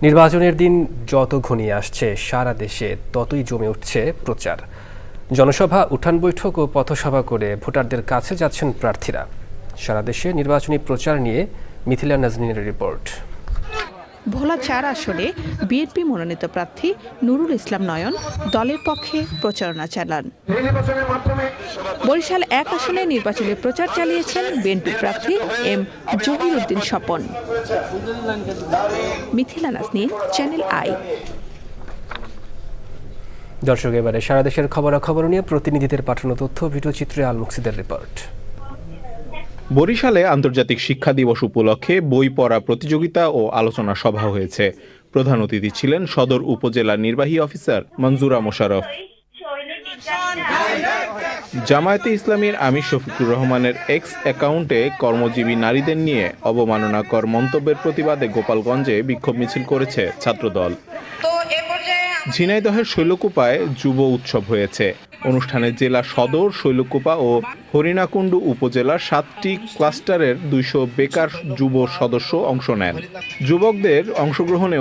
নির্বাচনের দিন যত ঘনিয়ে আসছে সারা দেশে ততই জমে উঠছে প্রচার। জনসভা, উঠান বৈঠক ও পথসভা করে ভোটারদের কাছে যাচ্ছেন প্রার্থীরা। সারা দেশে নির্বাচনী প্রচার নিয়ে মিথিলা নাজনীনের রিপোর্ট। ভোলা ৪ আসনে বিএনপি মনোনীত প্রার্থী নুরুল ইসলাম নয়ন দলের পক্ষে প্রচারণা চালান। বরিশাল ১ আসনে নির্বাচনী প্রচার চালিয়েছেন বিএনপি প্রার্থী M Zahiruddin Swapan. Mithila Naznin, Channel I. দর্শক, এবারে সারা দেশের খবরাখবর নিয়ে প্রতিনিধিদের পাঠানো তথ্য ভিডিওচিত্রে আল মুকসিদের রিপোর্ট। বরিশালে আন্তর্জাতিক শিক্ষা দিবস উপলক্ষে বই পড়া প্রতিযোগিতা ও আলোচনা সভা হয়েছে। প্রধান অতিথি ছিলেন সদর উপজেলা নির্বাহী অফিসার মঞ্জুরা মোশাররফ। জামায়াতে ইসলামীর আমির শফিকুর রহমানের এক্স অ্যাকাউন্টে কর্মজীবী নারীদের নিয়ে অবমাননাকর মন্তব্যের প্রতিবাদে গোপালগঞ্জে বিক্ষোভ মিছিল করেছে ছাত্রদল। ঝিনাইদহের শৈলকুপায় যুব উৎসব হয়েছে। অনুষ্ঠানে জেলা সদর, শৈলকুপা ও হরিণাকুণ্ডু উপজেলার 7টি ক্লাস্টারের 200 বেকার যুব সদস্য অংশ নেন। যুবকদের অংশগ্রহণে